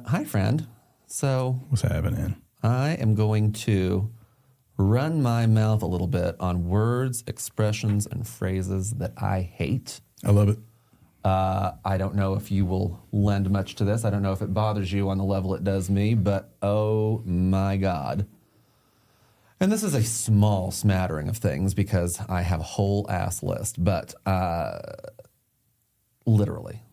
Hi, friend. So, What's happening? I am going to run my mouth a little bit on words, expressions, and phrases that I hate. I love it. I don't know if you will lend much to this. I don't know if it bothers you on the level it does me, but oh my God. And this is a small smattering of things because I have a whole ass list, but literally.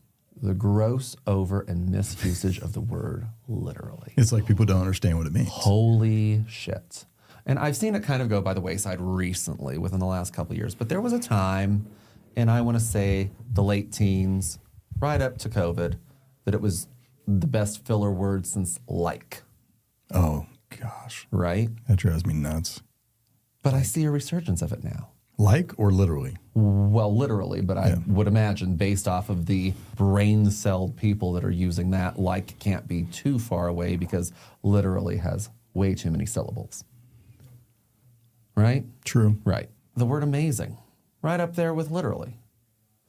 The gross over and misusage of the word literally. It's like people don't understand what it means. Holy shit. And I've seen it kind of go by the wayside recently within the last couple of years. But there was a time, and I want to say the late teens, right up to COVID, that it was the best filler word since like. Oh, gosh. Right? That drives me nuts. But I see a resurgence of it now. Like or literally? Well, literally, but I would imagine based off of the brain-celled people that are using that, like can't be too far away because literally has way too many syllables. Right? True. Right. The word amazing, right up there with literally.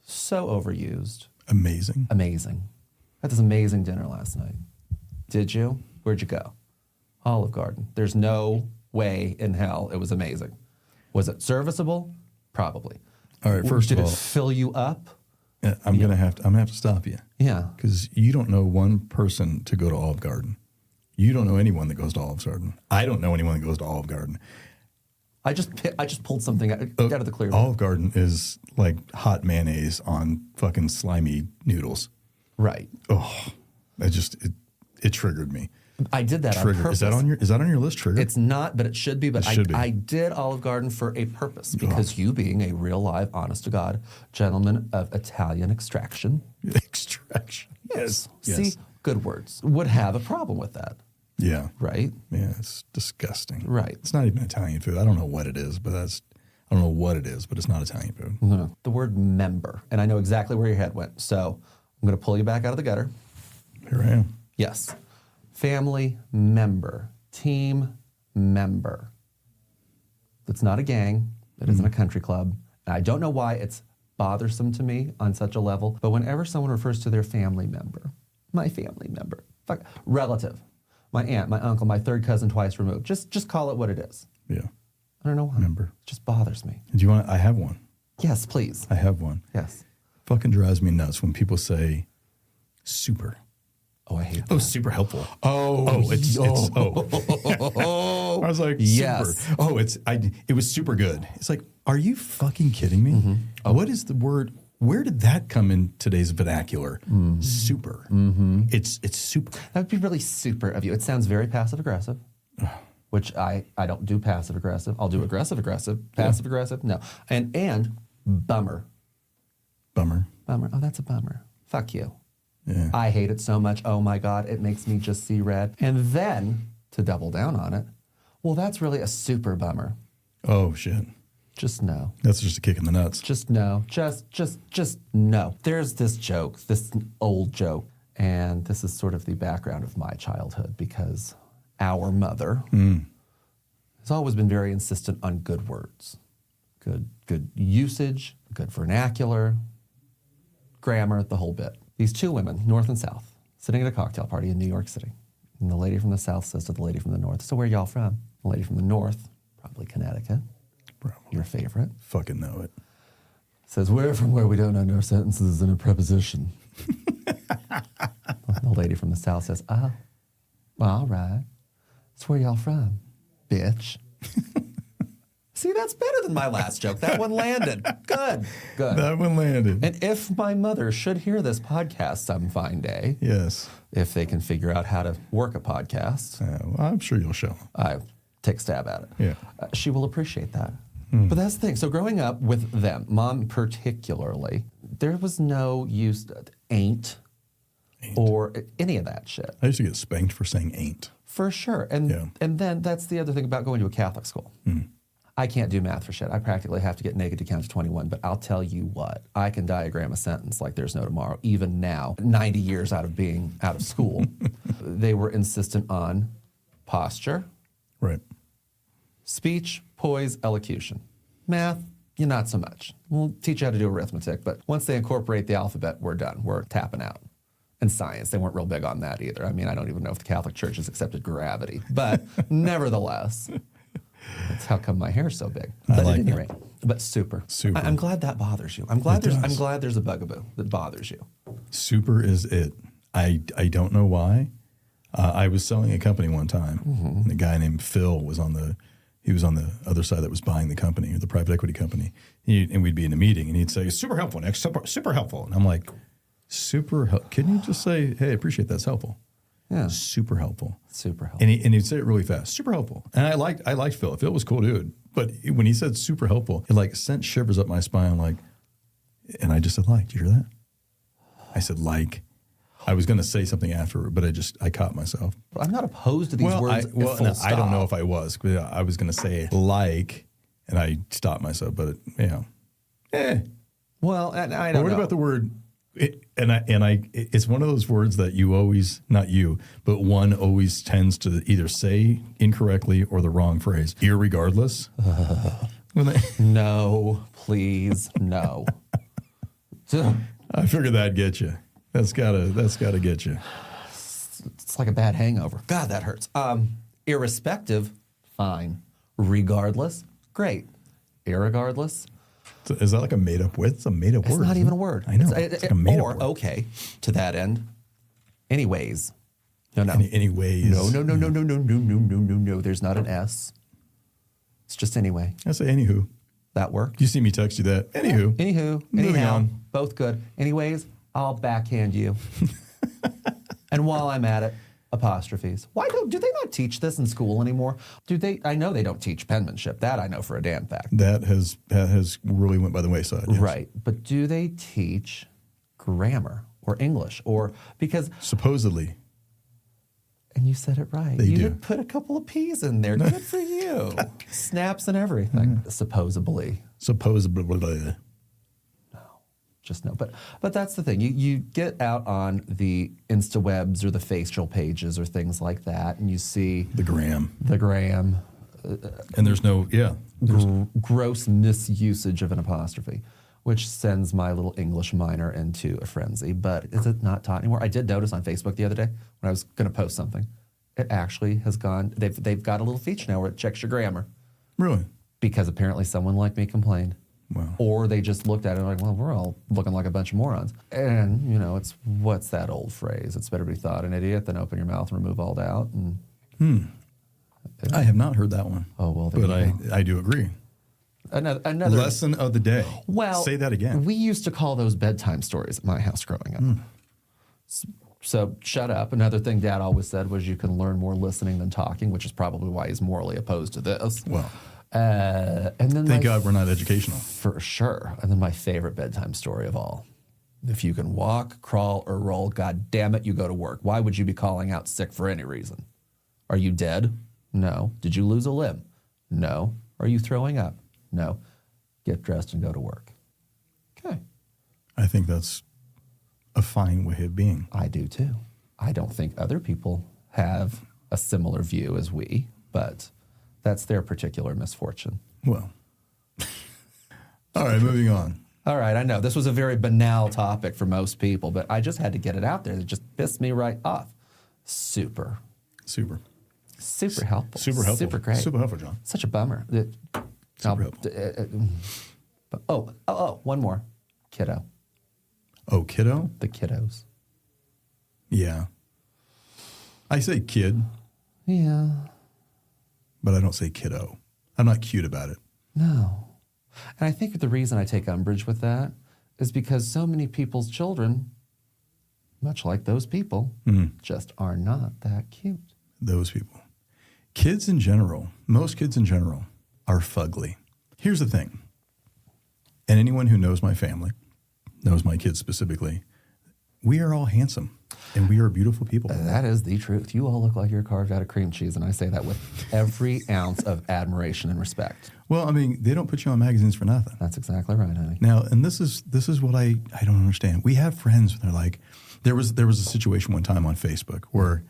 So overused. Amazing. Amazing. I had this amazing dinner last night. Did you? Where'd you go? Olive Garden. There's no way in hell it was amazing. Was it serviceable? Probably. All right, first Did of all, it fill you up? I'm gonna have to stop you. Yeah. Because you don't know one person to go to Olive Garden. You don't know anyone that goes to Olive Garden. I don't know anyone that goes to Olive Garden. I just pulled something out of the clear. Olive Garden is like hot mayonnaise on fucking slimy noodles. Right. Oh, it triggered me. I did that Trigger. on purpose. Is that on your list? Trigger. It's not, but it should be. But should be. I did Olive Garden for a purpose because you, being a real, live, honest to God gentleman of Italian extraction, Extraction. Yes. See, good words, would have a problem with that. Yeah. Right. Yeah. It's disgusting. Right. It's not even Italian food. I don't know what it is, but I don't know what it is, but it's not Italian food. No. The word member, and I know exactly where your head went. So I'm going to pull you back out of the gutter. Here I am. Yes. Family member, team member. That's not a gang. It isn't a country club. And I don't know why it's bothersome to me on such a level, but whenever someone refers to their family member, my family member, relative, my aunt, my uncle, my third cousin twice removed, just call it what it is. Yeah. I don't know why. Member. It just bothers me. Do you want? I have one. Yes, please. I have one. Yes. Fucking drives me nuts when people say super. Oh, I hate that. Oh, super helpful. It's I was like, yes. super. Oh, it was super good. It's like, are you fucking kidding me? Mm-hmm. What is the word? Where did that come in today's vernacular? Mm-hmm. Super. Mm-hmm. It's super. That would be really super of you. It sounds very passive aggressive, which I don't do passive aggressive. I'll do aggressive aggressive. Passive aggressive, no. And bummer. Bummer. Bummer. Oh, that's a bummer. Fuck you. Yeah. I hate it so much. Oh my God, it makes me just see red. And then to double down on it, well, that's really a super bummer. Oh shit. Just no. That's just a kick in the nuts. Just no. Just no. There's this joke, this old joke, and this is sort of the background of my childhood because our mother has always been very insistent on good words, good usage, good vernacular, grammar, the whole bit. These two women, North and South, sitting at a cocktail party in New York City. And the lady from the South says to the lady from the North, so where y'all from? The lady from the North, probably Connecticut. Probably. Your favorite. Fucking know it. Says, we're from where we don't end our sentences in a preposition. The lady from the South says, oh, well, all right. That's where y'all from, bitch. See, that's better than my last joke. That one landed. Good. That one landed. And if my mother should hear this podcast some fine day, yes, if they can figure out how to work a podcast, well, I'm sure you'll show them. I take a stab at it. Yeah. She will appreciate that. But that's the thing. So growing up with them, mom particularly, there was no use ain't or any of that shit. I used to get spanked for saying ain't. For sure. And then that's the other thing about going to a Catholic school. I can't do math for shit. I practically have to get naked to count to 21, but I'll tell you what, I can diagram a sentence like there's no tomorrow, even now, 90 years out of being out of school. They were insistent on posture, right, speech, poise, elocution. Math, not so much. We'll teach you how to do arithmetic, but once they incorporate the alphabet, we're done. We're tapping out. And science, they weren't real big on that either. I mean, I don't even know if the Catholic Church has accepted gravity. But nevertheless, that's how come my hair's so big. But I like at any that. rate, but super. Super. I'm glad that bothers you. I'm glad It does. there's a bugaboo that bothers you. Super is it. I don't know why. I was selling a company one time. And a guy named Phil was on the other side that was buying the company, or the private equity company. And we'd be in a meeting, and he'd say, "Super helpful, Nick. Super helpful." And I'm like, can you just say, "Hey, I appreciate that's helpful." Yeah. Super helpful. Super helpful. And he'd say it really fast. Super helpful. And I liked Phil. Phil was a cool dude. But when he said super helpful, it like sent shivers up my spine. Like, and I just said, "Like, did you hear that?" I said, "Like." I was going to say something after, but I caught myself. I'm not opposed to these words. I don't know if I was. I was going to say like, and I stopped myself. But Well, and I But don't what know. about the word? It's one of those words that you always, not you, but one always tends to either say incorrectly or the wrong phrase. Irregardless. No, please, no. I figured that'd get you. That's gotta get you. It's like a bad hangover. God, that hurts. Irrespective, fine. Regardless, great. Irregardless, So is that like a made up word? It's a made up word. it's not even a word. I know. It's like a made up or word. okay, to that end. Anyways, no. Anyways. No. There's not an S. It's just anyway. I say anywho. That worked. You see me text you that. Anywho. Anywho, Moving anyhow, on. both good. Anyways, I'll backhand you. And while I'm at it, apostrophes. Do they not teach this in school anymore? I know they don't teach penmanship. That I know for a damn fact. That has really went by the wayside. Yes. Right. But do they teach grammar or English? Or because, Supposedly. and you said it right. They You do. did put a couple of P's in there. Good for you. Snaps and everything. Supposedly. Supposedly. Just no. But that's the thing. You get out on the InstaWebs or the facial pages or things like that, and you see The gram. And there's no, gross misusage of an apostrophe, which sends my little English minor into a frenzy. But is it not taught anymore? I did notice on Facebook the other day when I was going to post something, it actually has gone. They've got a little feature now where it checks your grammar Really? because apparently someone like me complained. Wow. Or they just looked at it and like, well, we're all looking like a bunch of morons. And, it's what's that old phrase? It's better to be thought an idiot than open your mouth and remove all doubt. And I have not heard that one. Oh, well, there But you I do agree. another Lesson of the day. Well, say that again. We used to call those bedtime stories at my house growing up. So shut up. Another thing Dad always said was you can learn more listening than talking, which is probably why he's morally opposed to this. Well, and then thank God we're not educational. For sure. And then my favorite bedtime story of all. If you can walk, crawl, or roll, God damn it, you go to work. Why would you be calling out sick for any reason? Are you dead? No. Did you lose a limb? No. Are you throwing up? No. Get dressed and go to work. Okay. I think that's a fine way of being. I do too. I don't think other people have a similar view as we, but that's their particular misfortune. Well. All right, moving on. All right, I know this was a very banal topic for most people, but I just had to get it out there. It just pissed me right off. Super Super. helpful. Super helpful. Super great. Super helpful, John. Such a bummer. Super helpful. One more. Kiddo. Oh, kiddo? The kiddos. Yeah. I say kid, Yeah. but I don't say kiddo. I'm not cute about it. No. And I think the reason I take umbrage with that is because so many people's children, much like those people, just are not that cute. Those people. Kids in general, most kids in general, are fugly. Here's the thing. And anyone who knows my family, knows my kids specifically, we are all handsome and we are beautiful people. That is the truth. You all look like you're carved out of cream cheese, and I say that with every ounce of admiration and respect. Well, I mean, they don't put you on magazines for nothing. That's exactly right, honey. Now, and this is what I don't understand. We have friends and they're like, there was a situation one time on Facebook where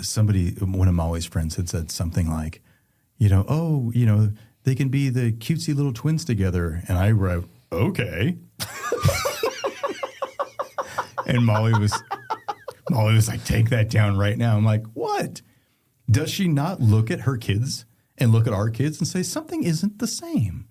somebody, one of Molly's friends had said something like, they can be the cutesy little twins together. And I wrote, okay. And Molly was like, take that down right now. I'm like, what? Does she not look at her kids and look at our kids and say something isn't the same?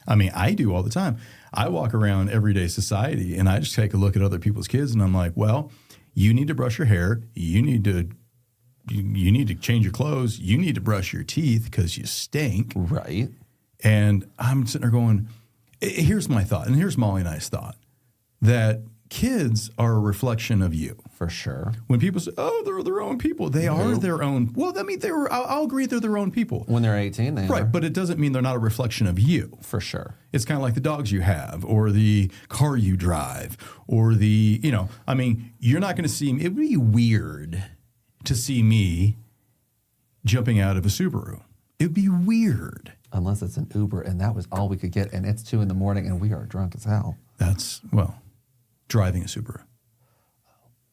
I mean, I do all the time. I walk around everyday society and I just take a look at other people's kids and I'm like, well, you need to brush your hair. You need to change your clothes. You need to brush your teeth because you stink. Right. And I'm sitting there going, here's my thought. And here's Molly and I's thought, that kids are a reflection of you. For sure. When people say, oh, they're their own people, they are their own. Well, I mean, I'll agree they're their own people. When they're 18, they are. Right, but it doesn't mean they're not a reflection of you. For sure. It's kind of like the dogs you have or the car you drive or the, I mean, you're not going to see me. It would be weird to see me jumping out of a Subaru. It would be weird. Unless it's an Uber, and that was all we could get, and it's 2 a.m, and we are drunk as hell. That's, driving a Subaru.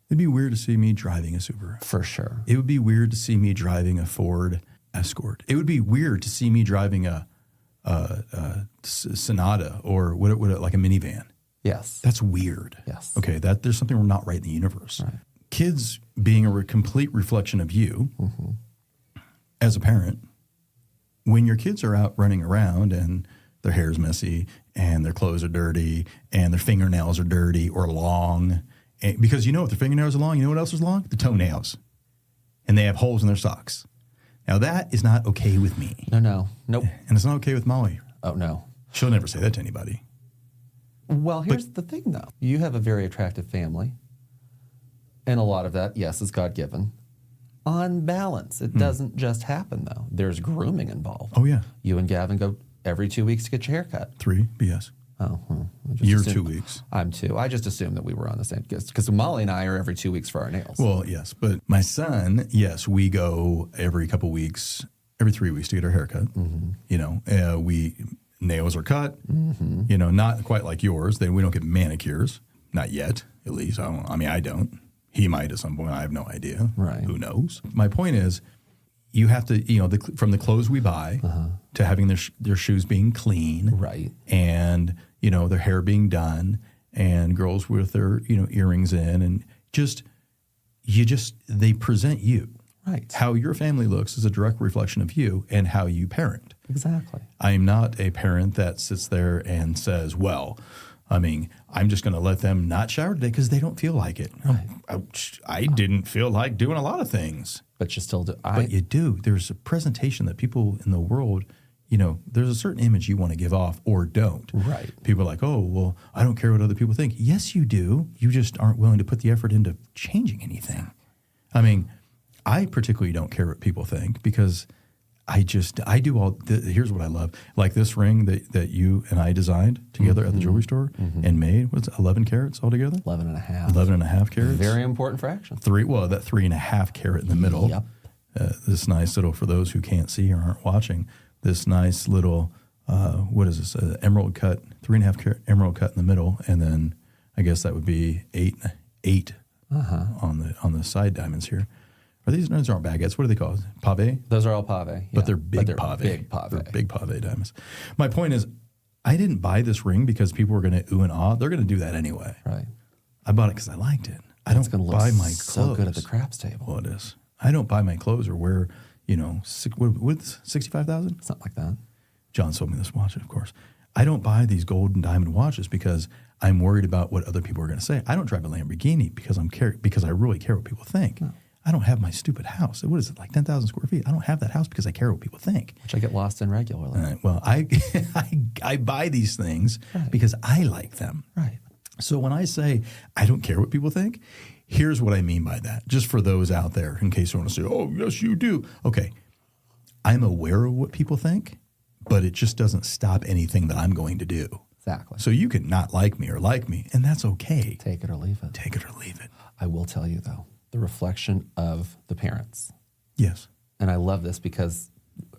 It'd be weird to see me driving a Subaru. For sure. It would be weird to see me driving a Ford Escort. It would be weird to see me driving a Sonata or what like a minivan. Yes. That's weird. Yes. Okay, there's something not right in the universe. Right. Kids being a complete reflection of you as a parent, when your kids are out running around and their hair's messy and their clothes are dirty and their fingernails are dirty or long, because if their fingernails are long, you know what else is long? The toenails. And they have holes in their socks. Now, that is not okay with me. No. Nope. And it's not okay with Molly. Oh, no. She'll never say that to anybody. Well, here's the thing, though. You have a very attractive family. And a lot of that, yes, is God-given. On balance, it doesn't just happen, though. There's grooming involved. Oh, yeah. You and Gavin go every 2 weeks to get your hair cut. 3 BS. Oh, You're 2 weeks. I'm 2. I just assumed that we were on the same, because Molly and I are every 2 weeks for our nails. Well, yes. But my son, yes, we go every couple weeks, every 3 weeks to get our hair cut. Nails are cut, not quite like yours. We don't get manicures. Not yet, at least. I don't. He might at some point. I have no idea. Right. Who knows? My point is, you have to, from the clothes we buy to having their shoes being clean. Right. And, their hair being done and girls with their, earrings in and they present you. Right. How your family looks is a direct reflection of you and how you parent. Exactly. I am not a parent that sits there and says, I'm just going to let them not shower today because they don't feel like it. Right. I didn't feel like doing a lot of things. But you still do. But you do. There's a presentation that people in the world, there's a certain image you want to give off or don't. Right. People are like, oh, well, I don't care what other people think. Yes, you do. You just aren't willing to put the effort into changing anything. I particularly don't care what people think because I do here's what I love. Like this ring that you and I designed together at the jewelry store and made, what's it, 11 carats altogether? 11 and a half. 11 and a half carats. Very important fraction. That 3.5 carat in the middle. Yep. This nice little, for those who can't see or aren't watching, this nice little, what is this, emerald cut, 3.5 carat emerald cut in the middle. And then I guess that would be eight on the side diamonds here. Those aren't baguettes. What are they called? Pave? Those are all pave. Yeah. But they're big pave. Big pave. They're big pave diamonds. My point is, I didn't buy this ring because people were going to ooh and ah. They're going to do that anyway. Right. I bought it because I liked it. I don't buy my clothes. So good at the craps table. Well, it is. I don't buy my clothes or wear, what's 65,000? Something like that. John sold me this watch, of course. I don't buy these gold and diamond watches because I'm worried about what other people are going to say. I don't drive a Lamborghini because I really care what people think. No. I don't have my stupid house. What is it, like 10,000 square feet? I don't have that house because I care what people think. Which I get lost in regularly. Well, I buy these things because I like them. Right. So when I say I don't care what people think, here's what I mean by that. Just for those out there, in case you want to say, oh, yes, you do. Okay. I'm aware of what people think, but it just doesn't stop anything that I'm going to do. Exactly. So you can not like me or like me, and that's okay. Take it or leave it. Take it or leave it. I will tell you, though, the reflection of the parents. Yes. And I love this because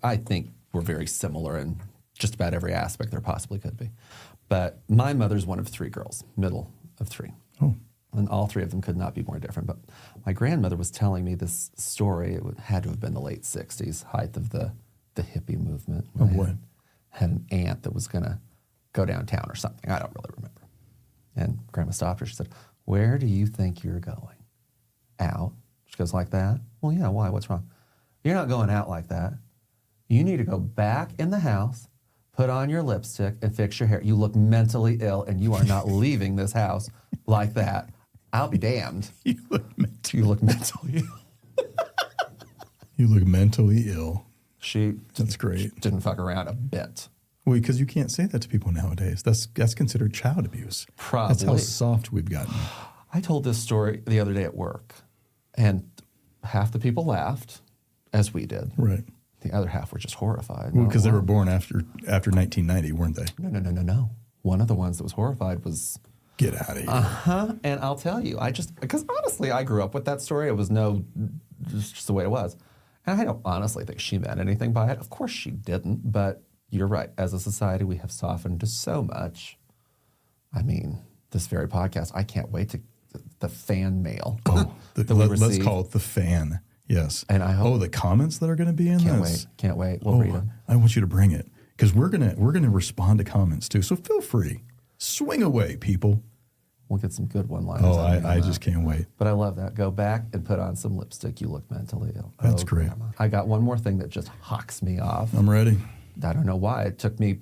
I think we're very similar in just about every aspect there possibly could be. But my mother's one of 3 girls, middle of 3. Oh. And all 3 of them could not be more different. But my grandmother was telling me this story. It had to have been the late 60s, height of the hippie movement. Oh, boy. Had an aunt that was going to go downtown or something. I don't really remember. And Grandma stopped her. She said, where do you think you're going? Out. She goes, like that? Well, yeah, why? What's wrong? You're not going out like that. You need to go back in the house, put on your lipstick, and fix your hair. You look mentally ill, and you are not leaving this house like that. I'll be damned. You look mentally ill. You look mentally ill. That's great. Didn't fuck around a bit. Well, because you can't say that to people nowadays. That's considered child abuse. Probably. That's how soft we've gotten. I told this story the other day at work, and half the people laughed, as we did. Right. The other half were just horrified. Well, because they were born after 1990, weren't they? No. One of the ones that was horrified was... Get out of here. Uh-huh. And I'll tell you, because honestly, I grew up with that story. It was just the way it was. And I don't honestly think she meant anything by it. Of course she didn't, but you're right. As a society, we have softened so much. I mean, this very podcast, I can't wait to the fan mail. Oh, let's call it the fan. Yes. And I hope... the comments that are going to be in this. Can't wait. We'll read them. I want you to bring it, because we're gonna respond to comments too. So feel free. Swing away, people. We'll get some good one-liners. Oh, I just can't wait. But I love that. Go back and put on some lipstick. You look mentally ill. That's great. Grandma. I got one more thing that just hocks me off. I'm ready. I don't know why. It took me,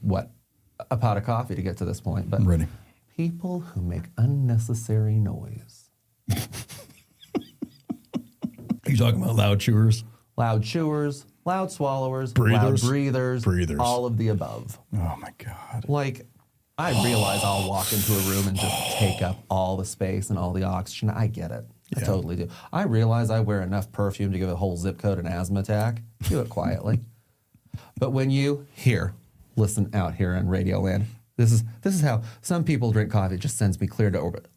a pot of coffee to get to this point. But I'm ready. People who make unnecessary noise. Are you talking about loud chewers? Loud chewers, loud swallowers, breathers, loud breathers, all of the above. Oh, my God. Like, I realize I'll walk into a room and just take up all the space and all the oxygen. I get it. I totally do. I realize I wear enough perfume to give a whole zip code an asthma attack. Do it quietly. But when you listen out here in Radio Land, this is how some people drink coffee. It just sends me clear to orbit.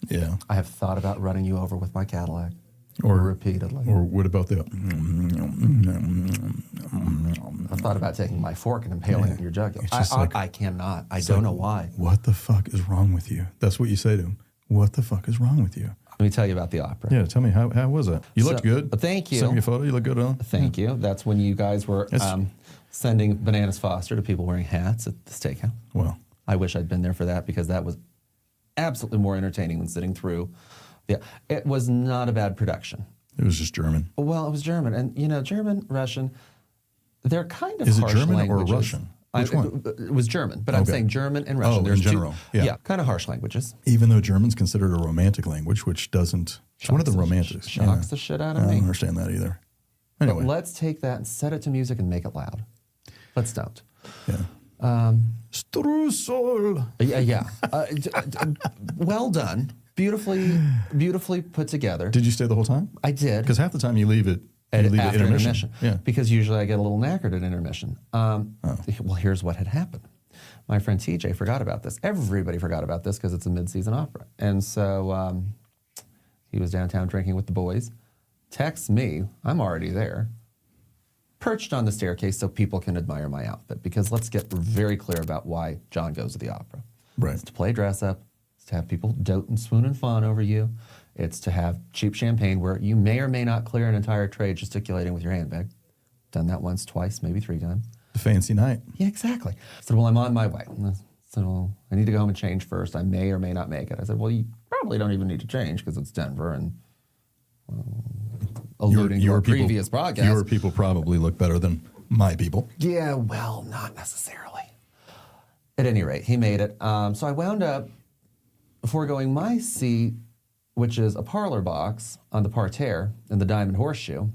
Yeah. I have thought about running you over with my Cadillac. Or repeatedly. Or what about the... I thought about taking my fork and impaling it in your jugular. I cannot. I don't know why. What the fuck is wrong with you? That's what you say to him. What the fuck is wrong with you? Let me tell you about the opera. Yeah, tell me, how was it? You looked good. Thank you. Send me a photo. You look good on. Thank you. That's when you guys were sending Bananas Foster to people wearing hats at the steakhouse. Well. I wish I'd been there for that, because that was absolutely more entertaining than sitting through. Yeah, it was not a bad production. It was just German. Well, it was German. And, German, Russian, they're kind of harsh languages. Is it German or Russian? Which one? It was German, but I'm saying German and Russian. There's in general. Yeah, kind of harsh languages. Even though German's considered a romantic language, which doesn't... It's one of the romantics. Shocks the shit out of me. I don't understand that either. Anyway. But let's take that and set it to music and make it loud. Let's don't. Yeah. Streusel. Yeah. Well done. Beautifully put together. Did you stay the whole time? I did. Because half the time you leave it after intermission. Yeah. Because usually I get a little knackered at intermission. Well, here's what had happened. My friend TJ forgot about this. Everybody forgot about this because it's a mid-season opera. And so he was downtown drinking with the boys. Texts me. I'm already there. Perched on the staircase so people can admire my outfit. Because let's get very clear about why John goes to the opera. Right. It's to play dress up. It's to have people dote and swoon and fawn over you. It's to have cheap champagne where you may or may not clear an entire tray gesticulating with your handbag. Done that once, twice, maybe 3 times. A fancy night. Yeah, exactly. I said, well, I'm on my way. I said, well, I need to go home and change first. I may or may not make it. I said, well, you probably don't even need to change because it's Denver and alluding to our previous podcast. Your people probably look better than my people. Yeah, well, not necessarily. At any rate, he made it. So I wound up foregoing my seat, which is a parlor box on the parterre in the Diamond Horseshoe.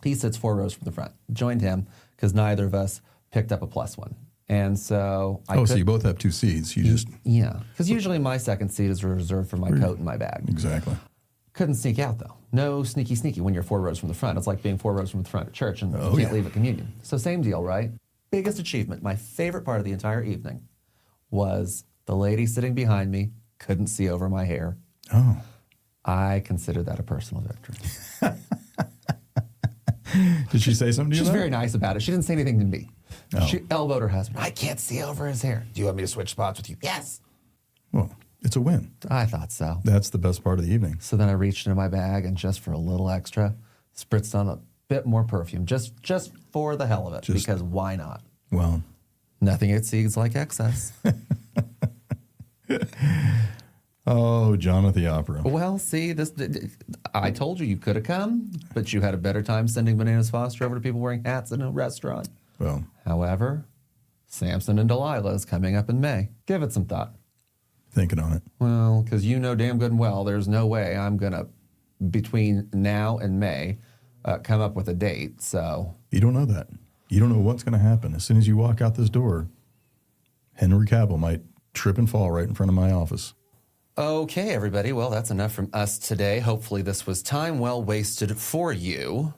He sits 4 rows from the front. Joined him because neither of us picked up a plus one. And so so you both have 2 seats. Yeah, because usually my second seat is reserved for my coat and my bag. Exactly. Couldn't sneak out, though. No sneaky when you're 4 rows from the front. It's like being 4 rows from the front at church, and you can't leave at communion. So same deal, right? Biggest achievement, my favorite part of the entire evening was the lady sitting behind me couldn't see over my hair. Oh. I consider that a personal victory. Did she say something to you? She's very nice about it. She didn't say anything to me. Oh. She elbowed her husband. I can't see over his hair. Do you want me to switch spots with you? Yes. Well, it's a win. I thought so. That's the best part of the evening. So then I reached into my bag and just for a little extra, spritzed on a bit more perfume, just for the hell of it, because why not? Well, nothing exceeds like excess. Oh, John at the Opera. Well, see, I told you could have come, but you had a better time sending Bananas Foster over to people wearing hats in a restaurant. Well, However, Samson and Delilah is coming up in May. Give it some thought. thinking on it. Well, because you know damn good and well there's no way I'm going to, between now and May, come up with a date, so... You don't know that. You don't know what's going to happen. As soon as you walk out this door, Henry Cavill might trip and fall right in front of my office. Okay, everybody. Well, that's enough from us today. Hopefully this was time well wasted for you.